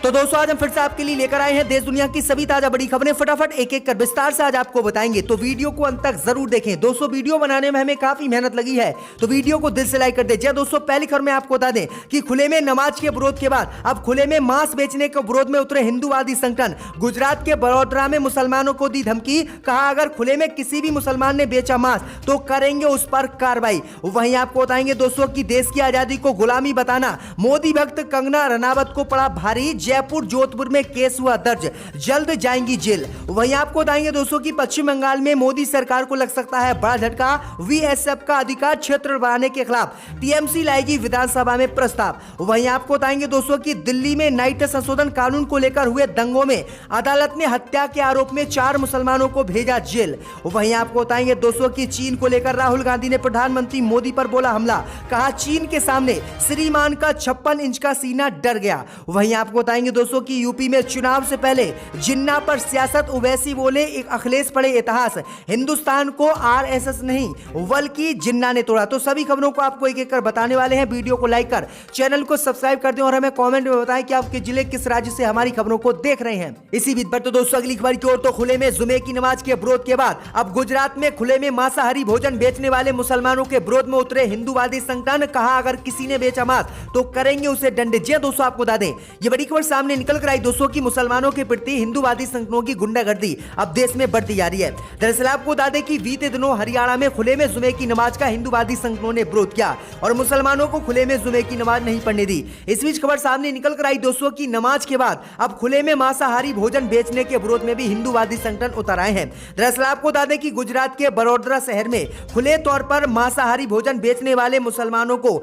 तो दोस्तों आज हम फिर से आपके लिए लेकर आए हैं देश दुनिया की सभी ताजा बड़ी खबरें। फटाफट एक एक कर विस्तार से आज आपको बताएंगे, तो वीडियो को अंत तक जरूर देखें। दोस्तों वीडियो बनाने में हमें काफी मेहनत लगी है, तो वीडियो को दिल से लाइक कर दें। जी दोस्तों, पहली खबर में आपको बता दें कि खुले में नमाज के विरोध के बाद अब खुले में मांस बेचने के विरोध में उतरे हिंदूवादी संगठन। गुजरात के बड़ोदरा में मुसलमानों को दी धमकी, कहा अगर खुले में किसी भी मुसलमान ने बेचा मांस तो करेंगे उस पर कार्रवाई। वहीं आपको बताएंगे दोस्तों की देश की आजादी को गुलामी बताना मोदी भक्त कंगना रनावत को पड़ा भारी। जयपुर जोधपुर में केस हुआ दर्ज, जल्द जाएंगी जेल। वहीं आपको बताएंगे दोस्तों कि पश्चिम बंगाल में मोदी सरकार को लग सकता है बड़ा झटका। बीएसएफ का अधिकार क्षेत्र बढ़ाने के खिलाफ टीएमसी लाएगी विधानसभा में प्रस्ताव। वहीं आपको बताएंगे दोस्तों कि दिल्ली में नागरिकता संशोधन कानून को लेकर हुए दंगों में अदालत ने हत्या के आरोप में 4 मुसलमानों को भेजा जेल। वहीं आपको बताएंगे दोस्तों कि चीन को लेकर राहुल गांधी ने प्रधानमंत्री मोदी पर बोला हमला, कहा चीन के सामने श्रीमान का 56 इंच का सीना डर गया। वहीं आपको बताएंगे दोस्तों कि यूपी में चुनाव से पहले जिन्ना पर सियासत। ओवैसी बोले एक अखिलेश पढ़े इतिहास, हिंदुस्तान को आरएसएस नहीं बल्कि जिन्ना ने तोड़ा। तो सभी खबरों को आपको एक एक कर बताने वाले हैं। वीडियो को लाइक कर चैनल को सब्सक्राइब कर दें और हमें कमेंट में बताएं कि आपके जिले किस राज्य से हमारी खबरों को देख रहे हैं। इसी बीच पर तो दोस्तों अगली खबर की ओर, तो खुले में जुमे की नमाज के विरोध के बाद अब गुजरात में खुले में मांसाहारी भोजन बेचने वाले मुसलमानों के विरोध में उतरे हिंदूवादी संगठन। कहा अगर किसी ने बेचा मांस तो करेंगे उसे दंडित। जी दोस्तों, आपको बता दें ये बड़ी खबर सामने निकल कर आई दोस्तों की मुसलमानों के प्रति हिंदूवादी संगठनों की गुंडागर्दी अब देश में बढ़ती जा रही है। दरअसल आपको बता दें कि बीते दिनों हरियाणा में खुले में जुमे की नमाज का हिंदूवादी संगठनों ने विरोध किया और मुसलमानों को खुले में जुमे की नमाज नहीं पढ़ने दी। इस बीच खबर सामने निकल कर आई दोस्तों की नमाज के बाद अब खुले में मांसाहारी भोजन बेचने के विरोध में भी हिंदूवादी संगठन उतर आए हैं। दरअसल आपको बता दें कि गुजरात के बड़ोदरा शहर में खुले तौर पर मांसाहारी भोजन बेचने वाले मुसलमानों को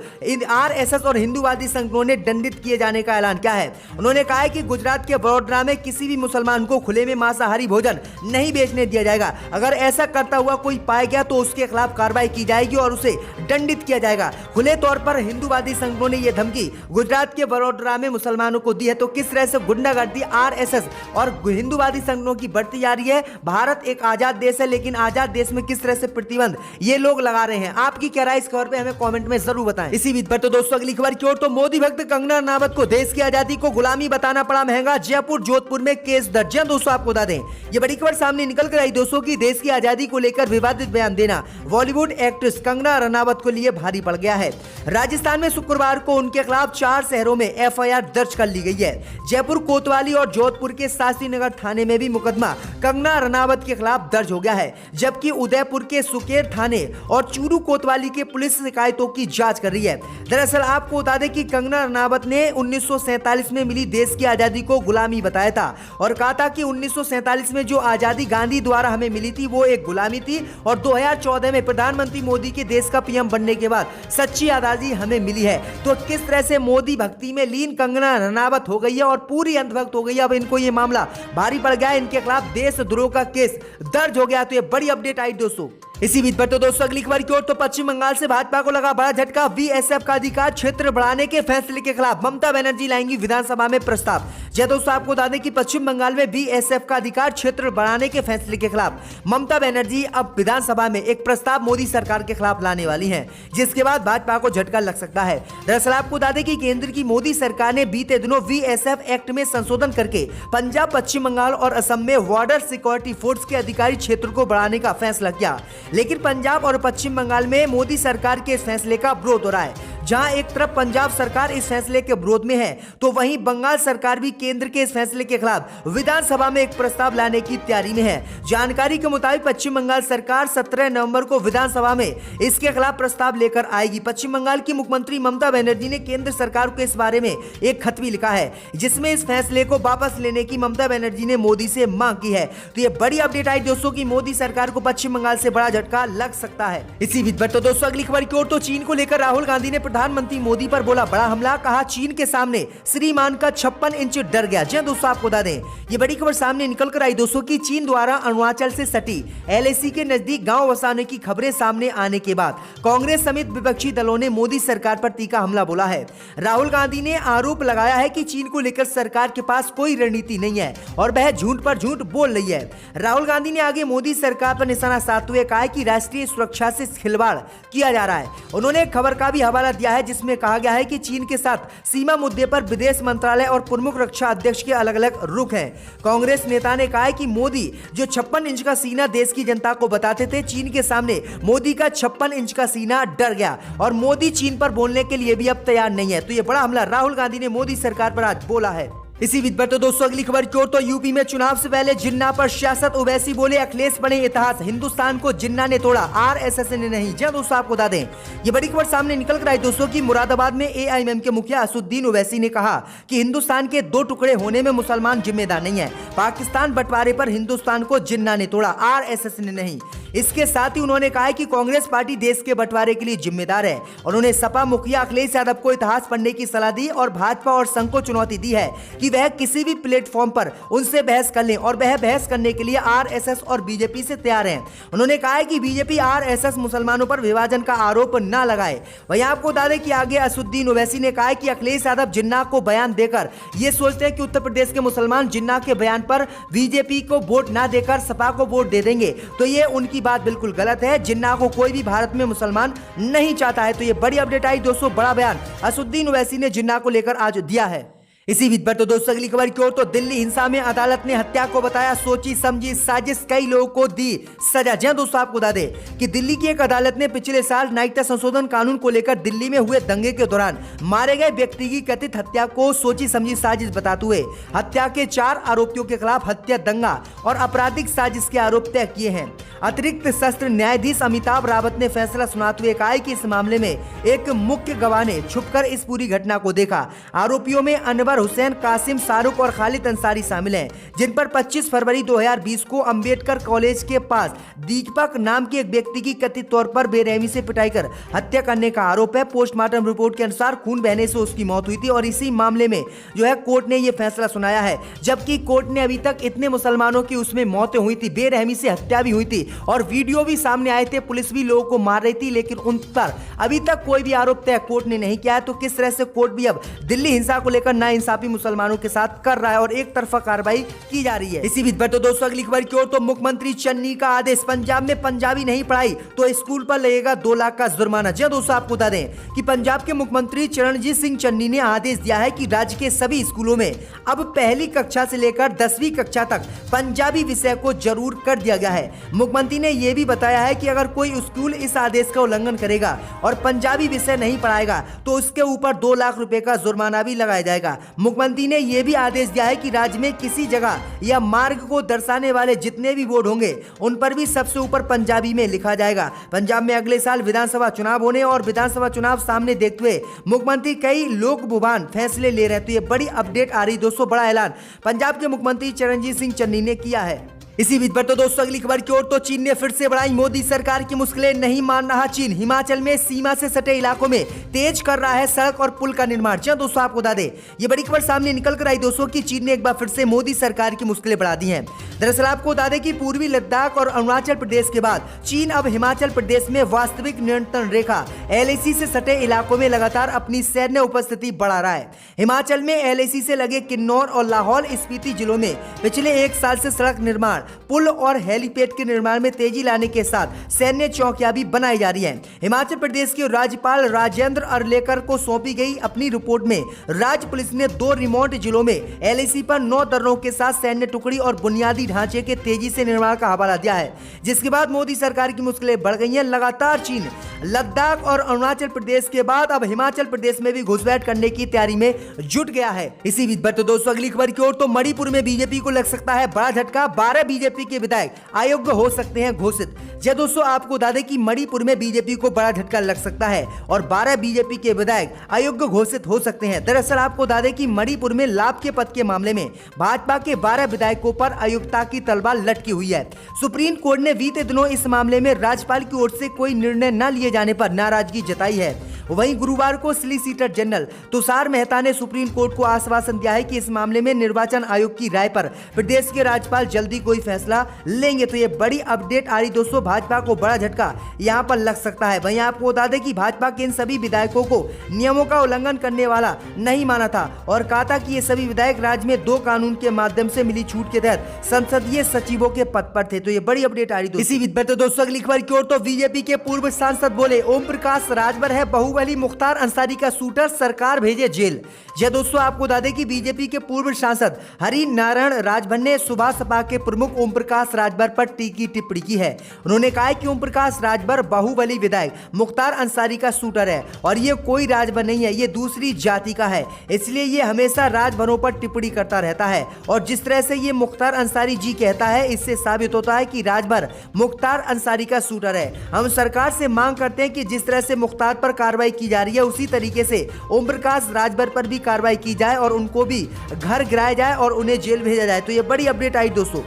आरएसएस और हिंदूवादी संगठनों ने दंडित किए जाने का ऐलान किया है। उन्होंने कहा है कि गुजरात के बड़ोदरा में किसी भी मुसलमान को खुले में मांसाहारी भोजन नहीं बेचने दिया जाएगा। अगर ऐसा करता हुआ कोई पाया गया तो उसके खिलाफ कार्रवाई की जाएगी और उसे दंडित किया जाएगा। खुले तौर पर हिंदूवादी संगठनों ने यह धमकी गुजरात के बड़ोदरा में मुसलमानों को दी है। तो किस तरह से गुंडागर्दी आरएसएस और हिंदूवादी संगठनों की बढ़ती जा रही है। भारत एक आजाद देश है, लेकिन आजाद देश में किस तरह से प्रतिबंध ये लोग लगा रहे हैं। आपकी क्या राय इस खबर पे हमें कमेंट में जरूर बताएं। इसी बीच पर तो दोस्तों अगली खबर की ओर, तो मोदी भक्त कंगना रनावत को देश की आजादी को गुलामी बताना पड़ा महंगा। जयपुर जोधपुर में केस दर्ज। दोस्तों आपको बता दें ये बड़ी खबर सामने निकल कर आई दोस्तों की देश की आजादी को लेकर विवादित बयान देना बॉलीवुड एक्ट्रेस कंगना रनावत के लिए भारी पड़ गया है। राजस्थान में शुक्रवार को उनके खिलाफ 4 शहरों में एफआईआर दर्ज कर ली गई है। जयपुर, कोतवाली और जोधपुर के शास्त्री नगर थाने में भी मुकदमा कंगना रनावत के खिलाफ दर्ज हो गया है, जबकि उदयपुर के सुकेर थाने और चूरू कोतवाली के पुलिस शिकायतों की जांच कर रही है। दरअसल आपको बता दें कि कंगना रनावत ने 1947 में मिली देश की आजादी को गुलामी बताया था और कहा था कि 1947 में जो आजादी गांधी द्वारा हमें मिली थी वो एक गुलामी थी और 2014 में प्रधानमंत्री मोदी के देश का पीएम बनने के बाद सच्ची आजादी हमें मिली है। तो किस तरह से मोदी भक्ति में लीन कंगना रनावत हो गई है और पूरी अंधभक्त हो गई है। अब इनको ये मामला भारी पड़ गया है, इनके खिलाफ देशद्रोह का केस दर्ज हो गया। तो ये बड़ी अपडेट आई दोस्तों। इसी बीच पर तो दोस्तों अगली खबर की ओर, तो पश्चिम बंगाल से भाजपा को लगा बड़ा झटका। बीएसएफ का अधिकार क्षेत्र बढ़ाने के फैसले के खिलाफ ममता बनर्जी लाएंगी विधानसभा में प्रस्ताव। जी दोस्तों, आपको बता दें कि पश्चिम बंगाल में बीएसएफ का अधिकार क्षेत्र बढ़ाने के फैसले के खिलाफ ममता बनर्जी अब विधानसभा में एक प्रस्ताव मोदी सरकार के खिलाफ लाने वाली हैं, जिसके बाद भाजपा को झटका लग सकता है। दरअसल आपको बता दें कि केंद्र की मोदी सरकार ने बीते दिनों बीएसएफ एक्ट में संशोधन करके पंजाब, पश्चिम बंगाल और असम में बॉर्डर सिक्योरिटी फोर्स के अधिकारी क्षेत्र को बढ़ाने का फैसला किया, लेकिन पंजाब और पश्चिम बंगाल में मोदी सरकार के इस फैसले का विरोध हो रहा है। जहां एक तरफ पंजाब सरकार इस फैसले के विरोध में है, तो वहीं बंगाल सरकार भी केंद्र के इस फैसले के खिलाफ विधानसभा में एक प्रस्ताव लाने की तैयारी में है। जानकारी के मुताबिक पश्चिम बंगाल सरकार 17 नवंबर को विधानसभा में इसके खिलाफ प्रस्ताव लेकर आएगी। पश्चिम बंगाल की मुख्यमंत्री ममता बनर्जी ने केंद्र सरकार को इस बारे में एक खत भी लिखा है, जिसमें इस फैसले को वापस लेने की ममता बनर्जी ने मोदी से मांग की है। तो ये बड़ी अपडेट आई दोस्तों की मोदी सरकार को पश्चिम बंगाल से बड़ा झटका लग सकता है। इसी बीच पर तो दोस्तों अगली खबर की ओर, तो चीन को लेकर राहुल गांधी ने प्रधानमंत्री मोदी पर बोला बड़ा हमला, कहा चीन के सामने श्रीमान का 56 इंच डर गया। जी दोस्तों, आपको बता दें ये बड़ी खबर सामने निकल कर आई दोस्तों की चीन द्वारा अरुणाचल से सटी एलएसी के नजदीक गांव बसाने की खबरें सामने आने के बाद कांग्रेस समेत विपक्षी दलों ने मोदी सरकार पर तीखा हमला बोला है। राहुल गांधी ने आरोप लगाया है कि चीन को लेकर सरकार के पास कोई रणनीति नहीं है और वह झूठ पर झूठ बोल रही है। राहुल गांधी ने आगे मोदी सरकार पर निशाना साधते हुए कहा कि राष्ट्रीय सुरक्षा से खिलवाड़ किया जा रहा है। उन्होंने खबर का भी हवाला दिया दिया है जिसमें कहा गया है कि चीन के साथ सीमा मुद्दे पर विदेश मंत्रालय और प्रमुख रक्षा अध्यक्ष के अलग अलग रुख हैं। कांग्रेस नेता ने कहा है कि मोदी जो 56 इंच का सीना देश की जनता को बताते थे, चीन के सामने मोदी का 56 इंच का सीना डर गया और मोदी चीन पर बोलने के लिए भी अब तैयार नहीं है। तो ये बड़ा हमला राहुल गांधी ने मोदी सरकार पर आज बोला है। इसी बीच पर तो दोस्तों अगली खबर की ओर तो यूपी में चुनाव से पहले जिन्ना पर सियासत। ओवैसी बोले अखिलेश बने इतिहास, हिंदुस्तान को जिन्ना ने तोड़ा, आरएसएस ने नहीं। जी दोस्तों आपको बता दें ये बड़ी खबर सामने निकल कर आई दोस्तों की मुरादाबाद में एआईएमएम के मुखिया असदुद्दीन ओवैसी ने कहा कि हिंदुस्तान के 2 टुकड़े होने में मुसलमान जिम्मेदार नहीं है। पाकिस्तान बंटवारे पर हिंदुस्तान को जिन्ना ने तोड़ा, आरएसएस ने नहीं। इसके साथ ही उन्होंने कहा है कि कांग्रेस पार्टी देश के बंटवारे के लिए जिम्मेदार है। उन्होंने सपा मुखिया अखिलेश यादव को इतिहास पढ़ने की सलाह दी और भाजपा और संघ को चुनौती दी है कि वह किसी भी प्लेटफॉर्म पर उनसे बहस कर लें और वह बहस करने के लिए आरएसएस और बीजेपी से तैयार हैं। उन्होंने कहा है कि बीजेपी आरएसएस मुसलमानों पर विभाजन का आरोप न लगाए। वहीं आपको बता दें कि आगे असदुद्दीन ओवैसी ने कहा है कि अखिलेश यादव जिन्ना को बयान देकर ये सोचते हैं कि उत्तर प्रदेश के मुसलमान जिन्ना के बयान पर बीजेपी को वोट न देकर सपा को वोट दे देंगे, तो ये उनकी बात बिल्कुल गलत है। जिन्ना को कोई भी भारत में मुसलमान नहीं चाहता है। तो ये बड़ी अपडेट आई दोस्तों, बड़ा बयान असदुद्दीन ओवैसी ने जिन्ना को लेकर आज दिया है। इसी बीच पर तो दोस्तों अगली खबर की ओर तो दिल्ली हिंसा में अदालत ने हत्या को बताया सोची समझी साजिश, कई लोगों को दी सजा। जी दोस्तों आपको बता दें कि दिल्ली की एक अदालत ने पिछले साल नागरिकता संशोधन कानून को लेकर दिल्ली में हुए दंगे के दौरान मारे गए व्यक्ति की कथित हत्या को सोची समझी साजिश बताते हुए हत्या के 4 आरोपियों के खिलाफ हत्या, दंगा और आपराधिक साजिश के आरोप तय किए हैं। अतिरिक्त सत्र न्यायाधीश अमिताभ रावत ने फैसला सुनाते हुए कहा कि इस मामले में एक मुख्य गवाह ने छुपकर इस पूरी घटना को देखा। आरोपियों में अनवर हुसैन, कासिम, शाहरुख और खालिद अंसारी शामिल हैं, जिन पर 25 फरवरी 2020 को अंबेडकर कॉलेज के पास दीपक नाम के एक व्यक्ति की कथित तौर पर बेरहमी से पिटाई कर हत्या करने का आरोप है। पोस्टमार्टम रिपोर्ट के अनुसार खून बहने से उसकी मौत हुई थी और इसी मामले में जो है कोर्ट ने यह फैसला सुनाया है। जबकि कोर्ट ने अभी तक इतने मुसलमानों की उसमें मौतें हुई थी, बेरहमी से हत्या भी हुई थी और वीडियो भी सामने आए थे, पुलिस भी लोगों को मार रही थी, लेकिन उन पर अभी तक कोई भी आरोप तय कोर्ट ने नहीं किया है। तो किस तरह से कोर्ट भी अब दिल्ली हिंसा को लेकर नाइंसाफी मुसलमानों के साथ कर रहा है और एक तरफा कार्रवाई की जा रही है। इसी बीच पर तो दोस्तों अगली खबर की ओर तो मुख्यमंत्री चन्नी का आदेश, पंजाब में पंजाबी नहीं पढ़ाई तो स्कूल पर लगेगा 2 लाख का जुर्माना। जी दोस्तों आपको बता दें कि पंजाब के मुख्यमंत्री चरणजीत सिंह चन्नी ने आदेश दिया है कि राज्य के सभी स्कूलों में अब पहली कक्षा से लेकर 10वीं कक्षा तक पंजाबी विषय को जरूर कर दिया गया है। मुख्यमंत्री ने यह भी बताया है कि अगर कोई स्कूल इस आदेश का उल्लंघन करेगा और पंजाबी विषय नहीं पढ़ाएगा तो उसके ऊपर 2 लाख रुपए का जुर्माना भी लगाया जाएगा। मुख्यमंत्री ने यह भी आदेश दिया है कि राज्य में किसी जगह या मार्ग को दर्शाने वाले जितने भी बोर्ड होंगे उन पर भी सबसे ऊपर पंजाबी में लिखा जाएगा। पंजाब में अगले साल विधानसभा चुनाव होने और विधानसभा चुनाव सामने देखते हुए मुख्यमंत्री कई लोकभुभान फैसले ले रहे हैं। तो ये बड़ी अपडेट आ रही दोस्तों, बड़ा ऐलान पंजाब के मुख्यमंत्री चरणजीत सिंह चन्नी ने किया है। इसी बीच पर तो दोस्तों अगली खबर की ओर तो चीन ने फिर से बढ़ाई मोदी सरकार की मुश्किलें, नहीं मान रहा चीन। हिमाचल में सीमा से सटे इलाकों में तेज कर रहा है सड़क और पुल का निर्माण। जी दोस्तों आपको बता दें ये बड़ी खबर सामने निकल कर आई दोस्तों कि चीन ने एक बार फिर से मोदी सरकार की मुश्किलें बढ़ा दी हैं। दरअसल आपको बता दें कि पूर्वी लद्दाख और अरुणाचल प्रदेश के बाद चीन अब हिमाचल प्रदेश में वास्तविक नियंत्रण रेखा एलएसी से सटे इलाकों में लगातार अपनी सैन्य उपस्थिति बढ़ा रहा है। हिमाचल में एलएसी से लगे किन्नौर और लाहौल स्पीति जिलों में पिछले 1 साल से सड़क निर्माण, पुल और हेलीपैड के निर्माण में तेजी लाने के साथ सैन्य चौकियां भी बनाई जा रही हैं। हिमाचल प्रदेश के राज्यपाल राजेंद्र अर्लेकर को सौंपी गई अपनी रिपोर्ट में राज्य पुलिस ने 2 रिमोट जिलों में एलएसी पर 9 दर्रों के साथ सैन्य टुकड़ी और बुनियादी ढांचे के तेजी से निर्माण का हवाला दिया है, जिसके बाद मोदी सरकार की मुश्किलें बढ़ गई हैं। लगातार चीन लद्दाख और अरुणाचल प्रदेश के बाद अब हिमाचल प्रदेश में भी घुसपैठ करने की तैयारी में जुट गया है। इसी बीच पर तो दोस्तों अगली खबर की ओर तो मणिपुर में बीजेपी को लग सकता है बड़ा झटका, 12 बीजेपी के विधायक अयोग्य हो सकते हैं घोषित। जी दोस्तों आपको बता दें कि मणिपुर में बीजेपी को बड़ा झटका लग सकता है और 12 बीजेपी के विधायक अयोग्य घोषित हो सकते हैं। दरअसल आपको बता दें कि मणिपुर में लाभ के पद के मामले में भाजपा के 12 विधायकों पर अयोग्यता की तलवार लटकी हुई है। सुप्रीम कोर्ट ने बीते दिनों इस मामले में राज्यपाल की ओर से कोई निर्णय न लिए जाने पर नाराजगी जताई है। वहीं गुरुवार को सॉलिसिटर जनरल तुषार मेहता ने सुप्रीम कोर्ट को आश्वासन दिया है कि इस मामले में निर्वाचन आयोग की राय पर प्रदेश के राज्यपाल जल्दी कोई फैसला लेंगे। तो ये बड़ी अपडेट आ रही दोस्तों, भाजपा को बड़ा झटका यहां पर लग सकता है। वहीं आपको बता दें कि भाजपा के इन सभी विधायकों को नियमों का उल्लंघन करने वाला नहीं माना था और कहा था कि ये सभी विधायक राज्य में 2 कानून के माध्यम से मिली छूट के तहत संसदीय सचिवों के पद पर थे। तो ये बड़ी अपडेट आ रही। इसी बीच पर तो दोस्तों अगली खबर की ओर तो बीजेपी के पूर्व सांसद बोले ओम प्रकाश राजभर है बाहुबली, मुख्तार अंसारी का शूटर, सरकार भेजे जेल। जी दोस्तों, आपको बता दें कि बीजेपी के पूर्व सांसद हरि नारायण राजभर ने सुबह सपा के प्रमुख ओम प्रकाश राजभर पर तीखी टिप्पणी की है। उन्होंने कहा है कि ओम प्रकाश राजभर बाहुबली विधायक मुख्तार अंसारी का शूटर है और ये कोई राजभर नहीं है, ये दूसरी जाति का है, इसलिए ये हमेशा राजभरों पर टिप्पणी करता रहता है। और जिस तरह से ये मुख्तार अंसारी जी कहता है, इससे साबित होता है कि राजभर मुख्तार अंसारी का शूटर है। हम सरकार से मांग करते हैं कि जिस तरह से मुख्तार पर कार्रवाई की जा रही है, उसी तरीके से ओम प्रकाश राजभर पर भी कार्रवाई की जाए और उनको भी घर गिराया जाए और उन्हें जेल भेजा जाए। तो ये बड़ी अपडेट आई दोस्तों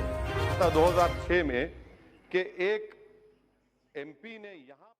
2006 में कि एक एमपी ने यहाँ